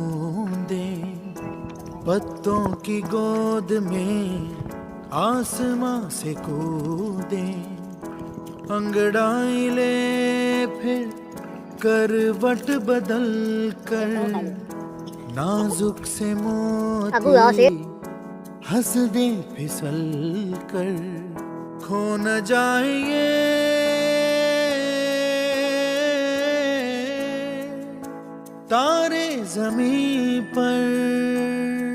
बूंदें, पत्तों की गोद में आसमां से कूदें, अंगड़ाई ले फिर करवट बदल कर, नाजुक से मोती हंस दे फिसल कर, खो न जाए ये तारे ज़मीं पर।